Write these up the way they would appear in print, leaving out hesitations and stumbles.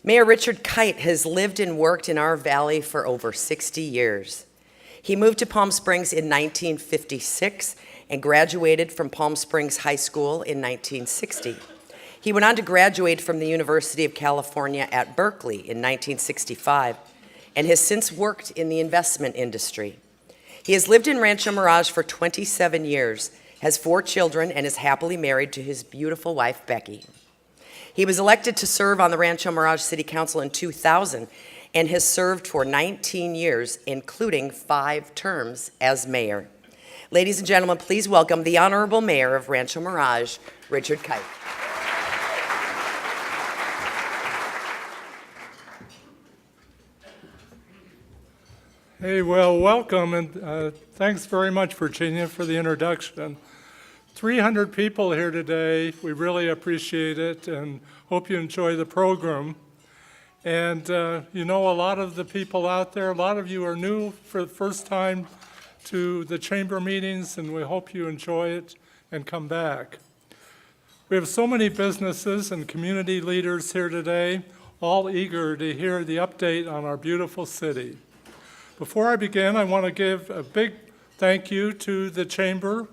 Mayor Richard Kite has lived and worked in our valley for over 60 years. He moved to Palm Springs in 1956 and graduated from Palm Springs High School in 1960. He went on to graduate from the University of California at Berkeley in 1965 and has since worked in the investment industry. He has lived in Rancho Mirage for 27 years, has 4 children, and is happily married to his beautiful wife, Becky. He was elected to serve on the Rancho Mirage City Council in 2000 and has served for 19 years, including 5 terms as mayor. Ladies and gentlemen, please welcome the Honorable Mayor of Rancho Mirage, Richard Kite. Hey, well, welcome, and thanks very much, Virginia, for the introduction. 300 people here today. We really appreciate it and hope you enjoy the program. And you know, a lot of the people out there, a lot of you are new for the first time to the chamber meetings, and we hope you enjoy it and come back. We have so many businesses and community leaders here today, all eager to hear the update on our beautiful city. Before I begin, I want to give a big thank you to the chamber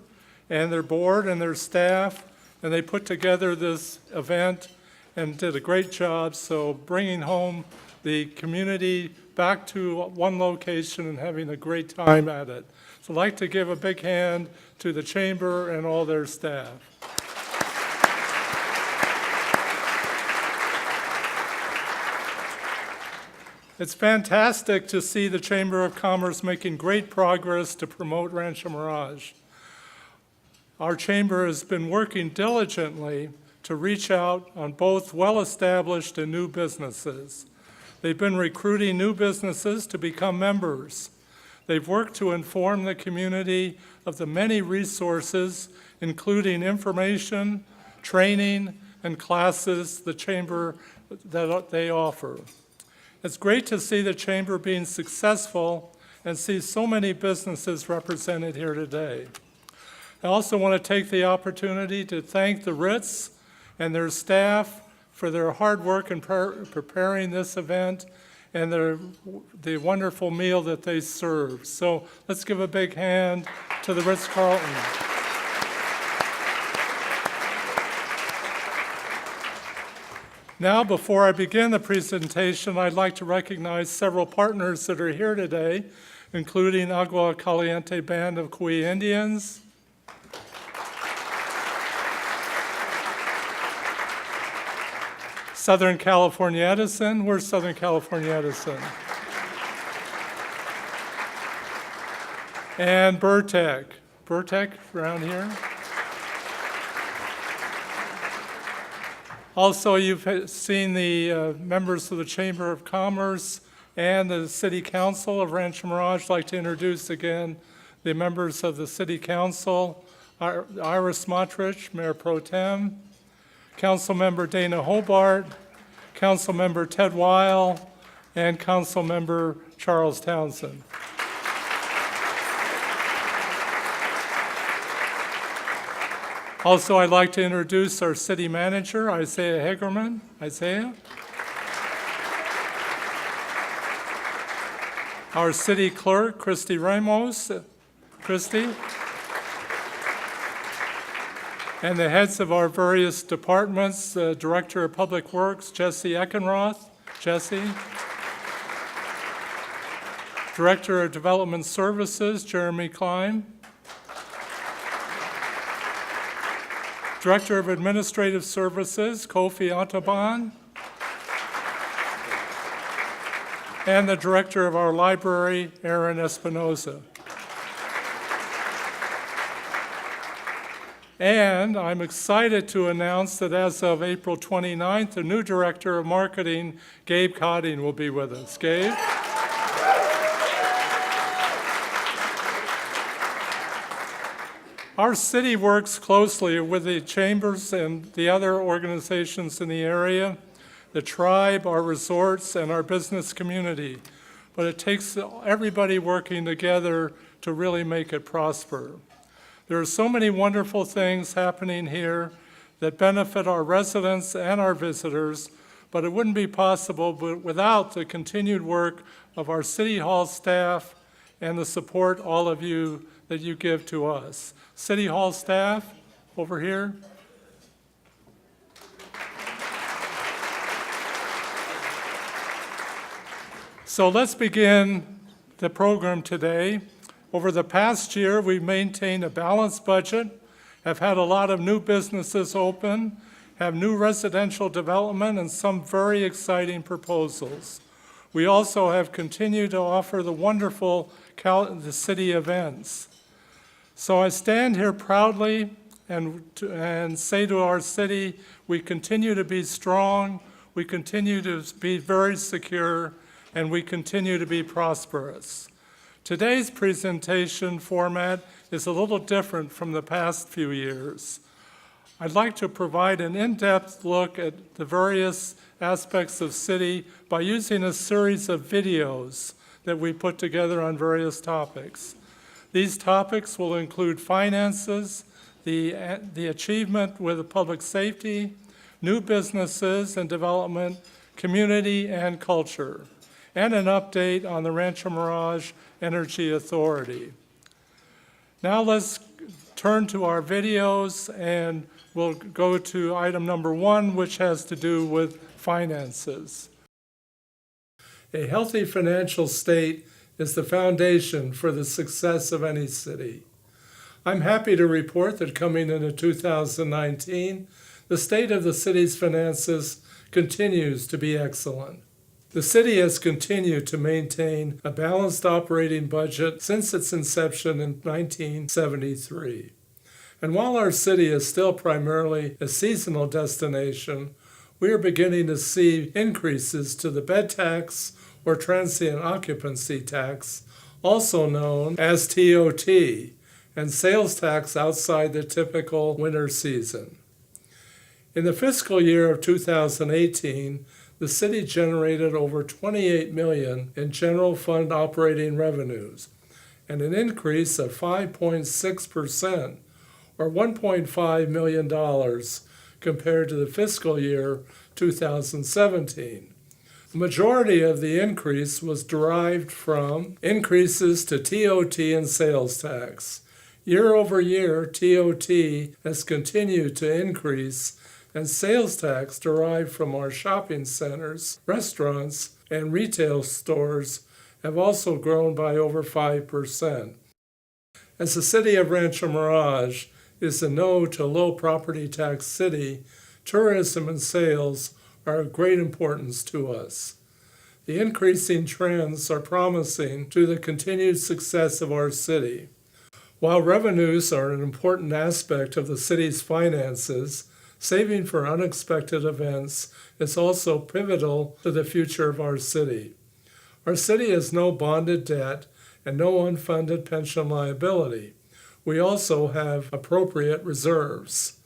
and their board and their staff, and they put together this event and did a great job, so bringing home the community back to one location and having a great time at it. So I'd like to give a big hand to the chamber and all their staff. It's fantastic to see the Chamber of Commerce making great progress to promote Rancho Mirage. Our chamber has been working diligently to reach out on both well-established and new businesses. They've been recruiting new businesses to become members. They've worked to inform the community of the many resources, including information, training, and classes the chamber that they offer. It's great to see the chamber being successful and see so many businesses represented here today. I also want to take the opportunity to thank the Ritz and their staff for their hard work in preparing this event and the wonderful meal that they serve. So let's give a big hand to the Ritz Carlton. Now, before I begin the presentation, I'd like to recognize several partners that are here today, including Agua Caliente Band of Kui Indians, Southern California Edison. Where's Southern California Edison? And Burtec. Burtec around here. Also, you've seen the members of the Chamber of Commerce and the City Council of Rancho Mirage. I'd like to introduce again the members of the City Council, Iris Smotrich, Mayor Pro Tem, Councilmember Dana Hobart, Councilmember Ted Weil, and Councilmember Charles Townsend. Also, I'd like to introduce our city manager, Isaiah Hegerman. Isaiah. Our city clerk, Christy Ramos. Christy. And the heads of our various departments, Director of Public Works, Jesse Eckenroth. Jesse. Director of Development Services, Jeremy Klein. Director of Administrative Services, Kofi Ataban. And the Director of our library, Aaron Espinoza. And I'm excited to announce that as of April 29th, the new Director of Marketing, Gabe Cotting, will be with us. Gabe? Our city works closely with the chambers and the other organizations in the area, the tribe, our resorts, and our business community. But it takes everybody working together to really make it prosper. There are so many wonderful things happening here that benefit our residents and our visitors, but it wouldn't be possible without the continued work of our City Hall staff and the support all of you that you give to us. City Hall staff, over here. So let's begin the program today. Over the past year, we've maintained a balanced budget, have had a lot of new businesses open, have new residential development, and some very exciting proposals. We also have continued to offer the wonderful the city events. So I stand here proudly and say to our city, we continue to be strong, we continue to be very secure, and we continue to be prosperous. Today's presentation format is a little different from the past few years. I'd like to provide an in-depth look at the various aspects of city by using a series of videos that we put together on various topics. These topics will include finances, the achievement with public safety, new businesses and development, community and culture, and an update on the Rancho Mirage Energy Authority. Now let's turn to our videos and we'll go to item number 1, which has to do with finances. A healthy financial state is the foundation for the success of any city. I'm happy to report that coming into 2019, the state of the city's finances continues to be excellent. The city has continued to maintain a balanced operating budget since its inception in 1973. And while our city is still primarily a seasonal destination, we are beginning to see increases to the bed tax or transient occupancy tax, also known as TOT, and sales tax outside the typical winter season. In the fiscal year of 2018, the city generated over $28 million in general fund operating revenues, and an increase of 5.6%, or $1.5 million compared to the fiscal year 2017. The majority of the increase was derived from increases to TOT and sales tax. Year over year, TOT has continued to increase, and sales tax derived from our shopping centers, restaurants, and retail stores have also grown by over 5%. As the city of Rancho Mirage is a no to low property tax city, tourism and sales are of great importance to us. The increasing trends are promising to the continued success of our city. While revenues are an important aspect of the city's finances, saving for unexpected events is also pivotal to the future of our city. Our city has no bonded debt and no unfunded pension liability. We also have appropriate reserves.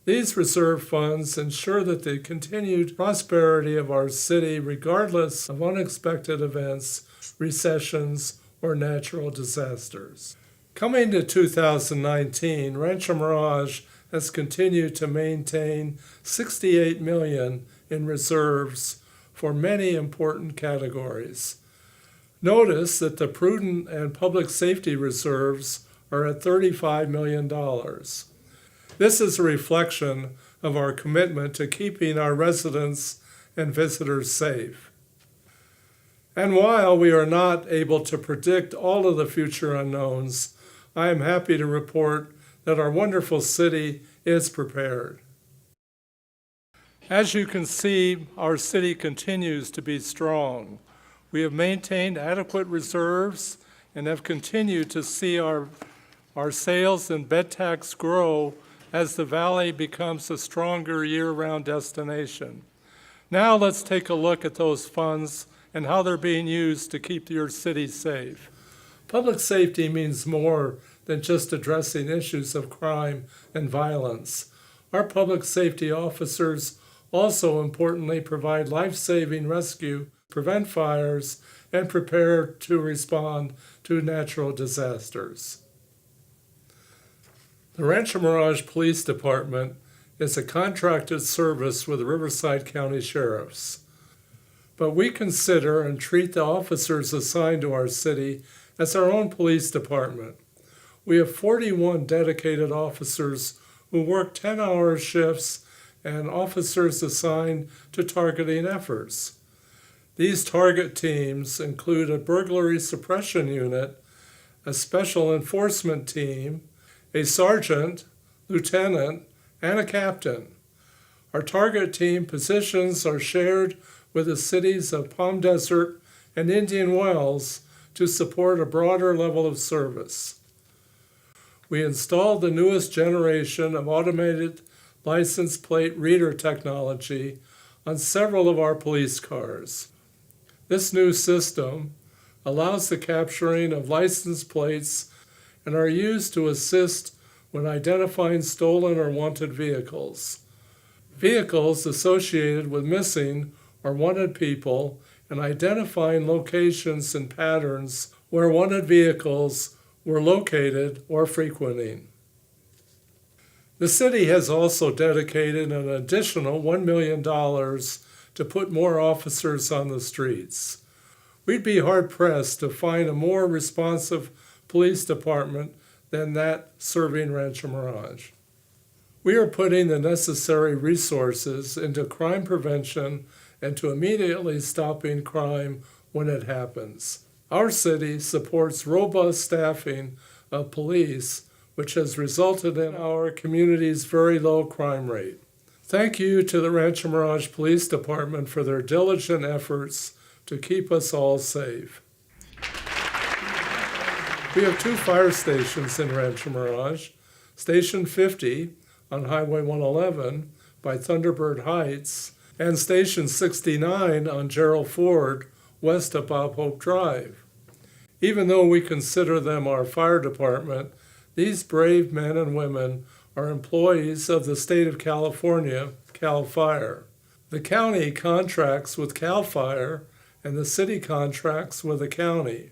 These reserve funds ensure that the continued prosperity of our city regardless of unexpected events, recessions, or natural disasters. Coming to 2019, Rancho Mirage has continued to maintain $68 million in reserves for many important categories. Notice that the prudent and public safety reserves are at $35 million. This is a reflection of our commitment to keeping our residents and visitors safe. And while we are not able to predict all of the future unknowns, I am happy to report that our wonderful city is prepared. As you can see, our city continues to be strong. We have maintained adequate reserves and have continued to see our sales and bed tax grow as the valley becomes a stronger year-round destination. Now let's take a look at those funds and how they're being used to keep your city safe. Public safety means more than just addressing issues of crime and violence. Our public safety officers also importantly provide life-saving rescue, prevent fires, and prepare to respond to natural disasters. The Rancho Mirage Police Department is a contracted service with the Riverside County Sheriffs. But we consider and treat the officers assigned to our city as our own police department. We have 41 dedicated officers who work 10-hour shifts and officers assigned to targeting efforts. These target teams include a burglary suppression unit, a special enforcement team, a sergeant, lieutenant, and a captain. Our target team positions are shared with the cities of Palm Desert and Indian Wells to support a broader level of service. We installed the newest generation of automated license plate reader technology on several of our police cars. This new system allows the capturing of license plates and are used to assist when identifying stolen or wanted vehicles. Vehicles associated with missing or wanted people and identifying locations and patterns where wanted vehicles were located or frequenting. The city has also dedicated an additional $1 million to put more officers on the streets. We'd be hard-pressed to find a more responsive police department than that serving Rancho Mirage. We are putting the necessary resources into crime prevention and to immediately stopping crime when it happens. Our city supports robust staffing of police, which has resulted in our community's very low crime rate. Thank you to the Rancho Mirage Police Department for their diligent efforts to keep us all safe. We have 2 fire stations in Rancho Mirage. Station 50 on Highway 111 by Thunderbird Heights, and Station 69 on Gerald Ford west of Bob Hope Drive. Even though we consider them our fire department, these brave men and women are employees of the state of California, CAL FIRE. The county contracts with CAL FIRE and the city contracts with the county.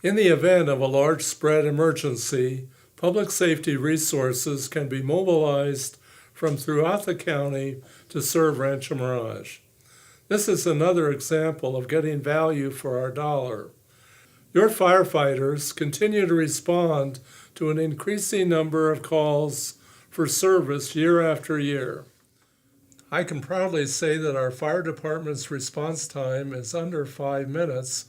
In the event of a large spread emergency, public safety resources can be mobilized from throughout the county to serve Rancho Mirage. This is another example of getting value for our dollar. Your firefighters continue to respond to an increasing number of calls for service year after year. I can proudly say that our fire department's response time is under 5 minutes.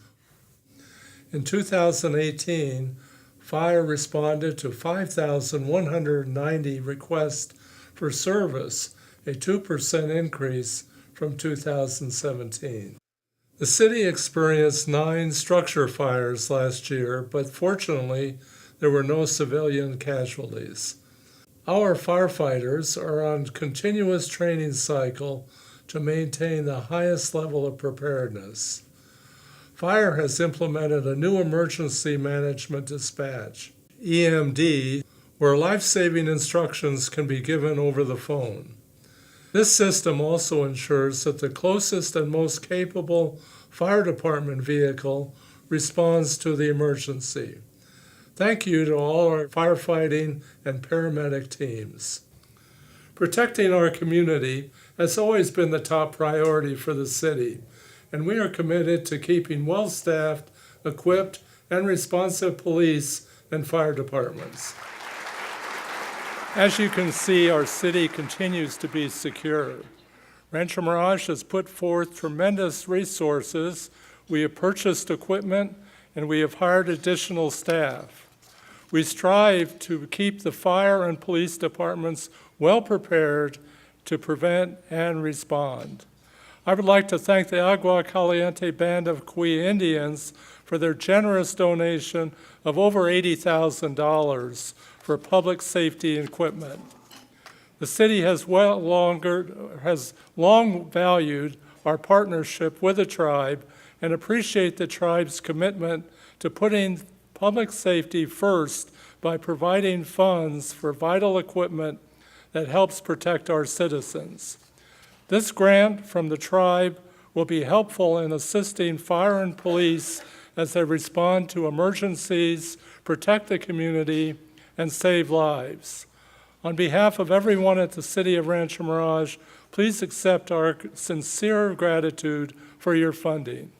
In 2018, fire responded to 5,190 requests for service, a 2% increase from 2017. The city experienced 9 structure fires last year, but fortunately, there were no civilian casualties. Our firefighters are on a continuous training cycle to maintain the highest level of preparedness. Fire has implemented a new emergency management dispatch, EMD, where life-saving instructions can be given over the phone. This system also ensures that the closest and most capable fire department vehicle responds to the emergency. Thank you to all our firefighting and paramedic teams. Protecting our community has always been the top priority for the city, and we are committed to keeping well-staffed, equipped, and responsive police and fire departments. As you can see, our city continues to be secure. Rancho Mirage has put forth tremendous resources. We have purchased equipment, and we have hired additional staff. We strive to keep the fire and police departments well prepared to prevent and respond. I would like to thank the Agua Caliente Band of Kui Indians for their generous donation of over $80,000 for public safety equipment. The city has long valued our partnership with the tribe and appreciate the tribe's commitment to putting public safety first by providing funds for vital equipment that helps protect our citizens. This grant from the tribe will be helpful in assisting fire and police as they respond to emergencies, protect the community, and save lives. On behalf of everyone at the City of Rancho Mirage, please accept our sincere gratitude for your funding.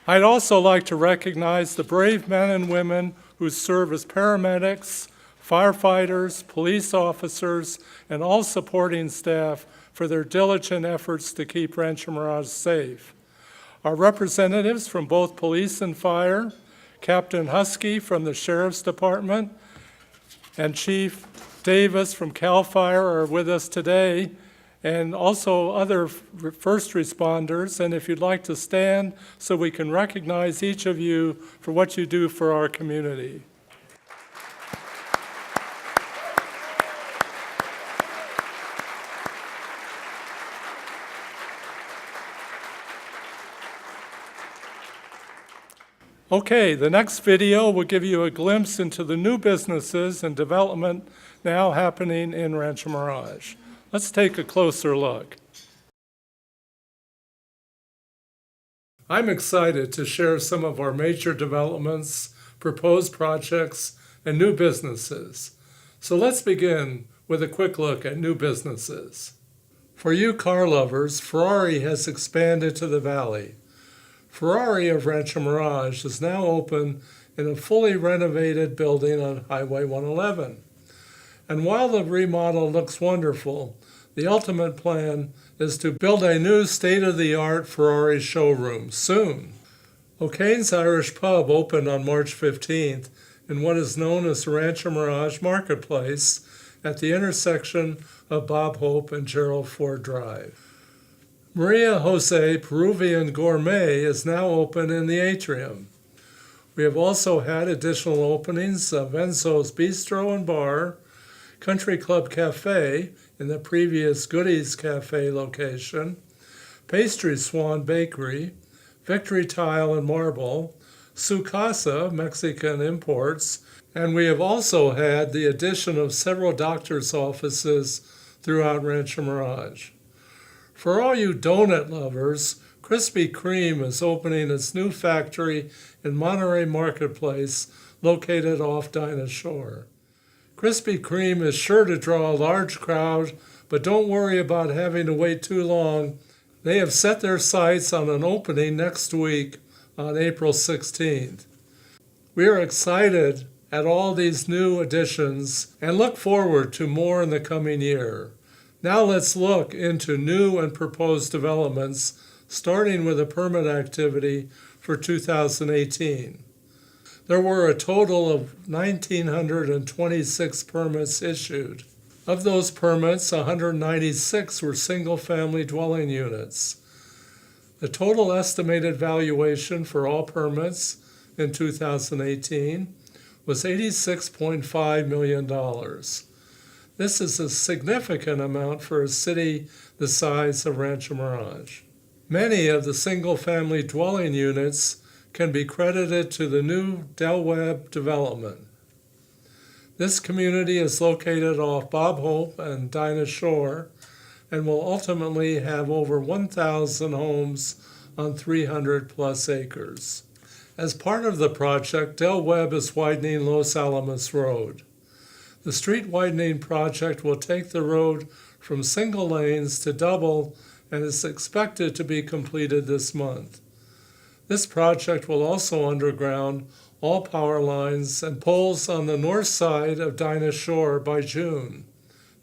I'd also like to recognize the brave men and women who serve as paramedics, firefighters, police officers, and all supporting staff for their diligent efforts to keep Rancho Mirage safe. Our representatives from both police and fire, Captain Husky from the Sheriff's Department, and Chief Davis from CAL FIRE are with us today, and also other first responders. And if you'd like to stand so we can recognize each of you for what you do for our community. Okay, the next video will give you a glimpse into the new businesses and development now happening in Rancho Mirage. Let's take a closer look. I'm excited to share some of our major developments, proposed projects, and new businesses. So let's begin with a quick look at new businesses. For you car lovers, Ferrari has expanded to the valley. Ferrari of Rancho Mirage is now open in a fully renovated building on Highway 111. And while the remodel looks wonderful, the ultimate plan is to build a new state-of-the-art Ferrari showroom soon. O'Kane's Irish Pub opened on March 15th in what is known as the Rancho Mirage Marketplace at the intersection of Bob Hope and Gerald Ford Drive. Maria Jose Peruvian Gourmet is now open in the atrium. We have also had additional openings of Enzo's Bistro and Bar, Country Club Cafe in the previous Goodies Cafe location, Pastry Swan Bakery, Victory Tile and Marble, Su Casa Mexican Imports, and we have also had the addition of several doctor's offices throughout Rancho Mirage. For all you donut lovers, Krispy Kreme is opening its new factory in Monterey Marketplace, located off Dinah Shore. Krispy Kreme is sure to draw a large crowd, but don't worry about having to wait too long. They have set their sights on an opening next week on April 16th. We are excited at all these new additions and look forward to more in the coming year. Now let's look into new and proposed developments, starting with the permit activity for 2018. There were a total of 1,926 permits issued. Of those permits, 196 were single-family dwelling units. The total estimated valuation for all permits in 2018 was $86.5 million. This is a significant amount for a city the size of Rancho Mirage. Many of the single-family dwelling units can be credited to the new Del Webb development. This community is located off Bob Hope and Dinah Shore and will ultimately have over 1,000 homes on 300 plus acres. As part of the project, Del Webb is widening Los Alamos Road. The street widening project will take the road from single lanes to double and is expected to be completed this month. This project will also underground all power lines and poles on the north side of Dinah Shore by June.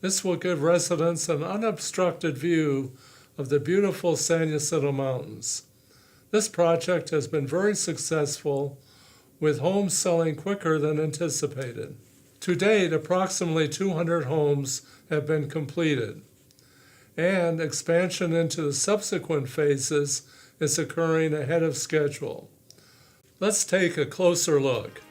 This will give residents an unobstructed view of the beautiful San Jacinto Mountains. This project has been very successful, with homes selling quicker than anticipated. To date, approximately 200 homes have been completed, and expansion into the subsequent phases is occurring ahead of schedule. Let's take a closer look.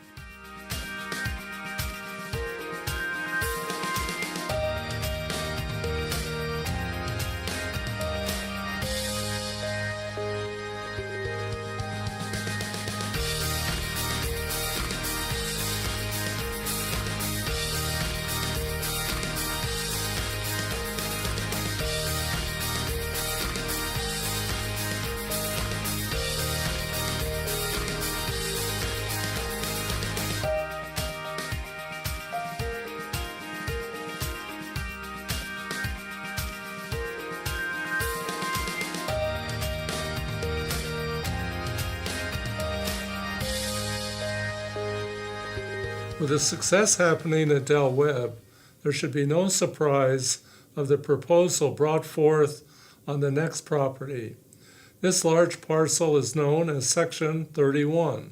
With the success happening at Del Webb, there should be no surprise of the proposal brought forth on the next property. This large parcel is known as Section 31.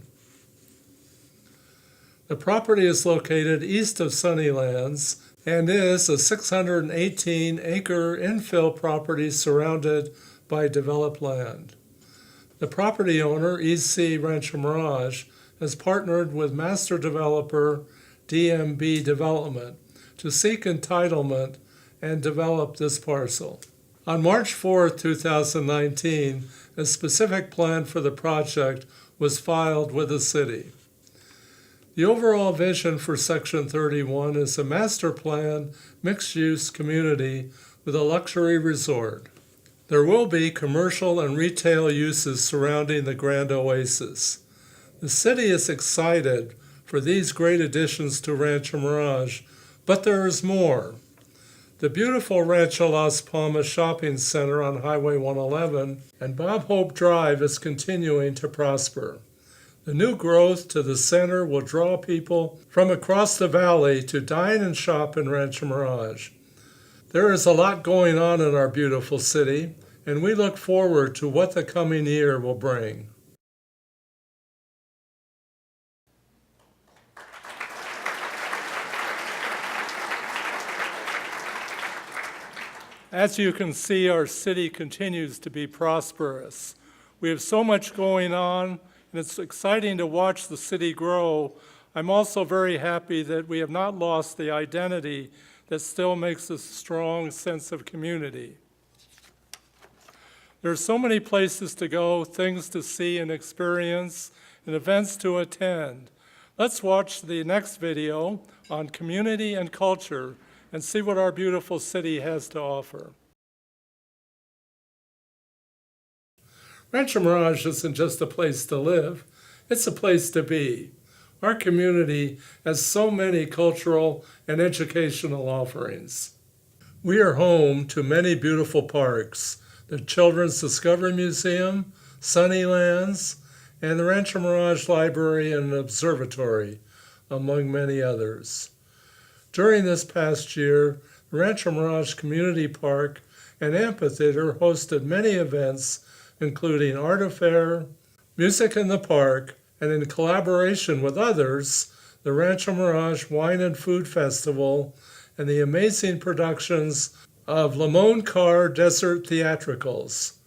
The property is located east of Sunnylands and is a 618-acre infill property surrounded by developed land. The property owner, EC Rancho Mirage, has partnered with master developer DMB Development to seek entitlement and develop this parcel. On March 4, 2019, a specific plan for the project was filed with the city. The overall vision for Section 31 is a master plan mixed-use community with a luxury resort. There will be commercial and retail uses surrounding the Grand Oasis. The city is excited for these great additions to Rancho Mirage, but there is more. The beautiful Rancho Las Palmas Shopping Center on Highway 111 and Bob Hope Drive is continuing to prosper. The new growth to the center will draw people from across the valley to dine and shop in Rancho Mirage. There is a lot going on in our beautiful city, and we look forward to what the coming year will bring. As you can see, our city continues to be prosperous. We have so much going on, and it's exciting to watch the city grow. I'm also very happy that we have not lost the identity that still makes us a strong sense of community. There are so many places to go, things to see and experience, and events to attend. Let's watch the next video on community and culture and see what our beautiful city has to offer. Rancho Mirage isn't just a place to live, it's a place to be. Our community has so many cultural and educational offerings. We are home to many beautiful parks, the Children's Discovery Museum, Sunnylands, and the Rancho Mirage Library and Observatory, among many others. During this past year, the Rancho Mirage Community Park and Amphitheater hosted many events, including art affair, music in the park, and in collaboration with others, the Rancho Mirage Wine and Food Festival and the amazing productions of Limon Car Desert Theatricals.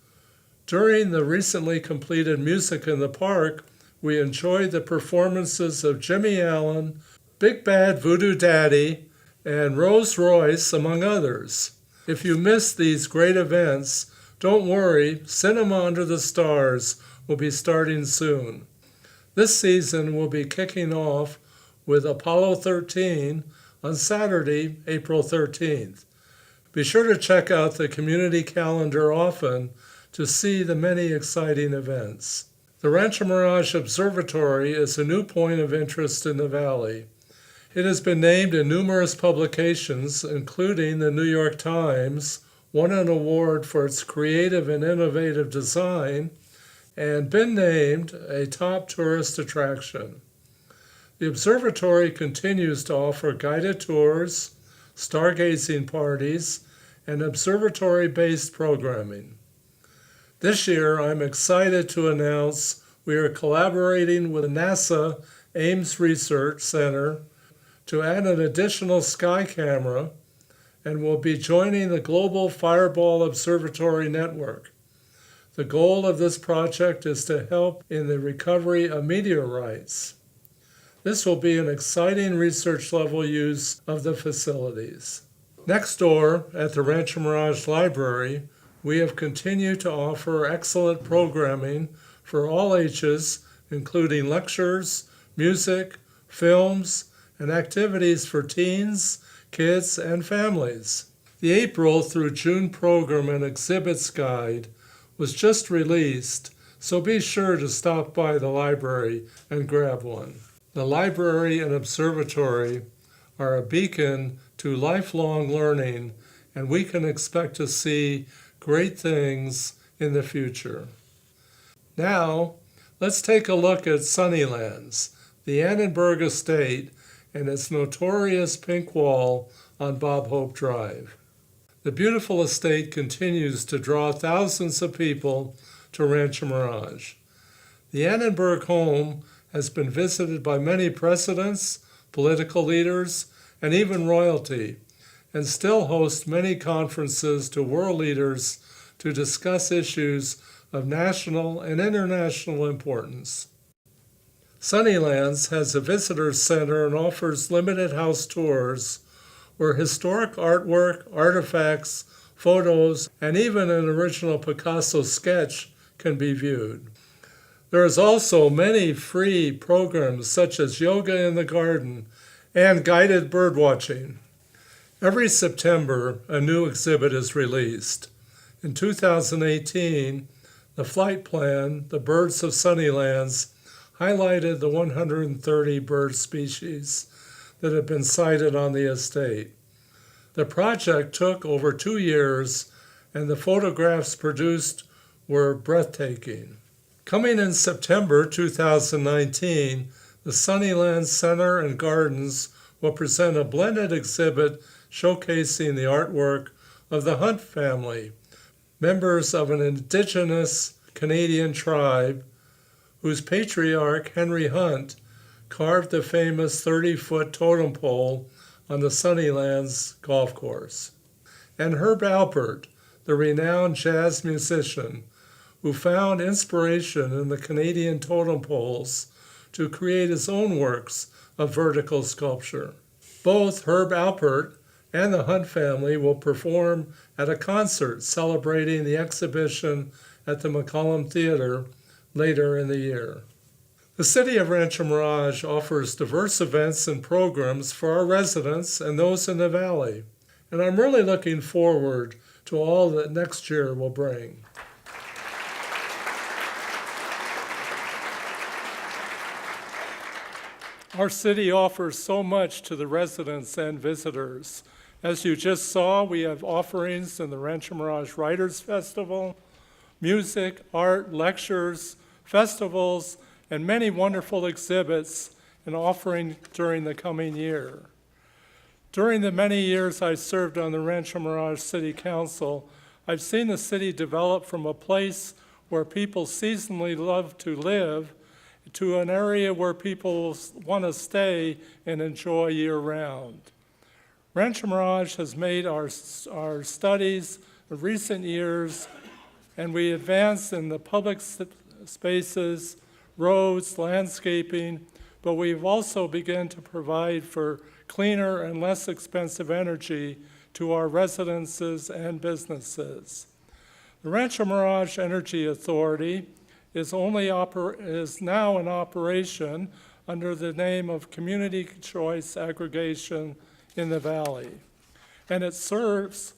During the recently completed Music in the Park, we enjoyed the performances of Jimmy Allen, Big Bad Voodoo Daddy, and Rose Royce, among others. If you missed these great events, don't worry, Cinema Under the Stars will be starting soon. This season will be kicking off with Apollo 13 on Saturday, April 13th. Be sure to check out the community calendar often to see the many exciting events. The Rancho Mirage Observatory is a new point of interest in the valley. It has been named in numerous publications, including the New York Times, won an award for its creative and innovative design, and been named a top tourist attraction. The observatory continues to offer guided tours, stargazing parties, and observatory-based programming. This year, I'm excited to announce we are collaborating with the NASA Ames Research Center to add an additional sky camera and will be joining the Global Fireball Observatory Network. The goal of this project is to help in the recovery of meteorites. This will be an exciting research-level use of the facilities. Next door, at the Rancho Mirage Library, we have continued to offer excellent programming for all ages, including lectures, music, films, and activities for teens, kids, and families. The April through June program and exhibits guide was just released, so be sure to stop by the library and grab one. The library and observatory are a beacon to lifelong learning, and we can expect to see great things in the future. Now, let's take a look at Sunnylands, the Annenberg Estate, and its notorious pink wall on Bob Hope Drive. The beautiful estate continues to draw thousands of people to Rancho Mirage. The Annenberg home has been visited by many presidents, political leaders, and even royalty, and still hosts many conferences to world leaders to discuss issues of national and international importance. Sunnylands has a visitor center and offers limited house tours where historic artwork, artifacts, photos, and even an original Picasso sketch can be viewed. There is also many free programs such as yoga in the garden and guided birdwatching. Every September, a new exhibit is released. In 2018, the flight plan, The Birds of Sunnylands, highlighted the 130 bird species that have been sighted on the estate. The project took over 2 years, and the photographs produced were breathtaking. Coming in September 2019, the Sunnylands Center and Gardens will present a blended exhibit showcasing the artwork of the Hunt family, members of an indigenous Canadian tribe whose patriarch, Henry Hunt, carved the famous 30-foot totem pole on the Sunnylands golf course. And Herb Alpert, the renowned jazz musician, who found inspiration in the Canadian totem poles to create his own works of vertical sculpture. Both Herb Alpert and the Hunt family will perform at a concert celebrating the exhibition at the McCollum Theater later in the year. The City of Rancho Mirage offers diverse events and programs for our residents and those in the valley, and I'm really looking forward to all that next year will bring. Our city offers so much to the residents and visitors. As you just saw, we have offerings in the Rancho Mirage Writers Festival, music, art, lectures, festivals, and many wonderful exhibits and offering during the coming year. During the many years I served on the Rancho Mirage City Council, I've seen the city develop from a place where people seasonally love to live to an area where people want to stay and enjoy year-round. Rancho Mirage has made our studies of recent years, and we advance in the public spaces, roads, landscaping, but we've also begun to provide for cleaner and less expensive energy to our residences and businesses. The Rancho Mirage Energy Authority is now in operation under the name of Community Choice Aggregation in the Valley. And it serves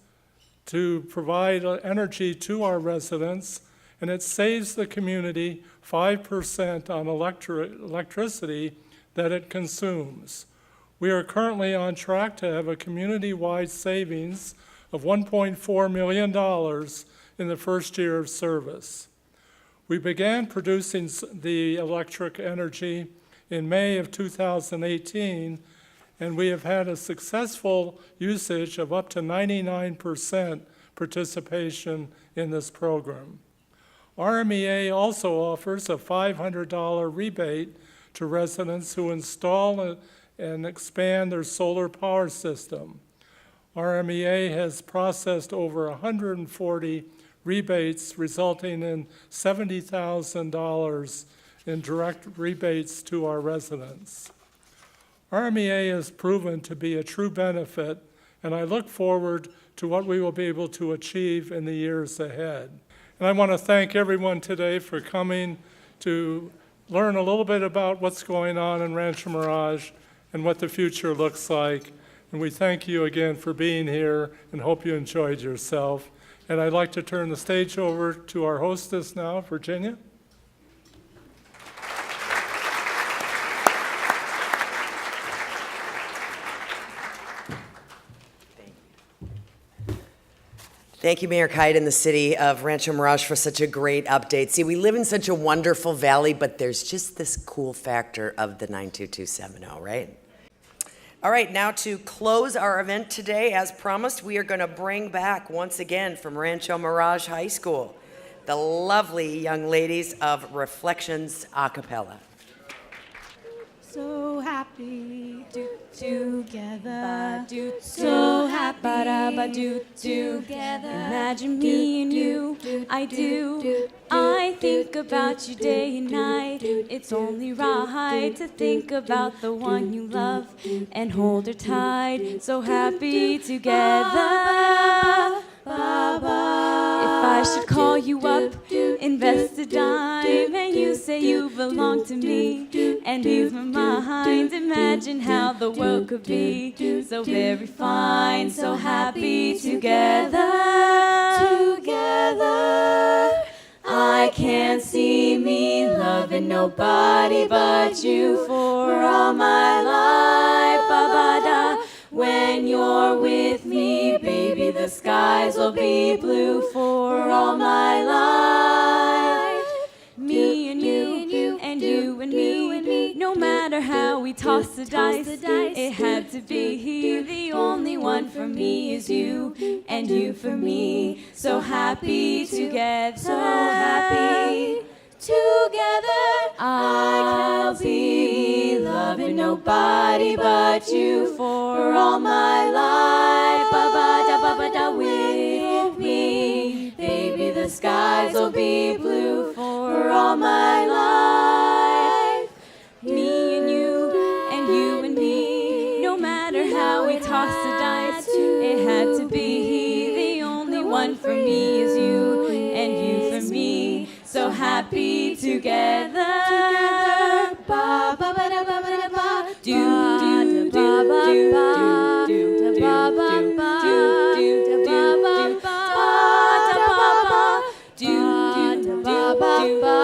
to provide energy to our residents, and it saves the community 5% on electricity that it consumes. We are currently on track to have a community-wide savings of $1.4 million in the first year of service. We began producing the electric energy in May of 2018, and we have had a successful usage of up to 99% participation in this program. RMEA also offers a $500 rebate to residents who install and expand their solar power system. RMEA has processed over 140 rebates, resulting in $70,000 in direct rebates to our residents. RMEA has proven to be a true benefit, and I look forward to what we will be able to achieve in the years ahead. And I want to thank everyone today for coming to learn a little bit about what's going on in Rancho Mirage and what the future looks like. And we thank you again for being here and hope you enjoyed yourself. And I'd like to turn the stage over to our hostess now, Virginia. Thank you, Mayor Kite and the city of Rancho Mirage for such a great update. See, we live in such a wonderful valley, but there's just this cool factor of the 92270, right? All right, now to close our event today, as promised, we are going to bring back once again from Rancho Mirage High School the lovely young ladies of Reflections a cappella. So happy together, so happy together. Imagine me and you, I do. I think about you day and night. It's only right to think about the one you love and hold her tight. So happy together. If I should call you up, invest a dime, and you say you belong to me, and ease my mind, imagine how the world could be so very fine, so happy together. I can't see me loving nobody but you for all my life. Ba-ba-da. When you're with me, baby, the skies will be blue for all my life. Me and you, and you and me, no matter how we toss the dice, it had to be. The only one for me is you, and you for me. So happy together, so happy together. I'll be loving nobody but you for all my life. Ba-ba-da, ba-ba-da, with me, baby, the skies will be blue for all my life. Me and you and me, no matter how we toss the dice, it had to be. The only one for me is you, and you for me. So happy together. Ba ba ba da ba ba da ba. Do do do do do do ba ba ba. Do do do ba ba ba. Da ba ba. Do do ba ba ba.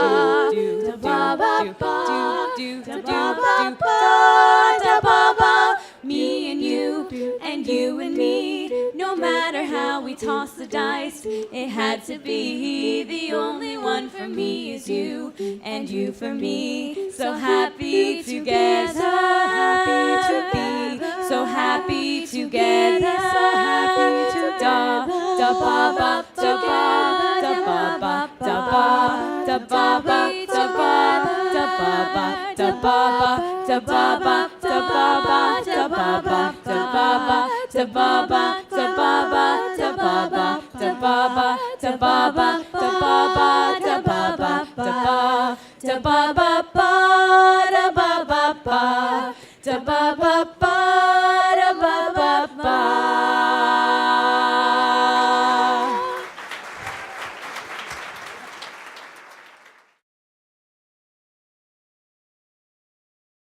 Do ba ba ba. Do do ba ba ba. Da ba ba. Me and you and me. No matter how we toss the dice, it had to be. The only one for me is you, and you for me. So happy together, happy to be. So happy together, so happy together. Da da ba ba da ba da ba ba da ba da ba ba da ba da ba ba da ba ba da ba ba da ba ba da ba ba da ba ba da ba ba da ba ba da ba ba da ba ba da ba ba da ba ba da ba ba da ba da ba ba ba da ba ba ba da ba ba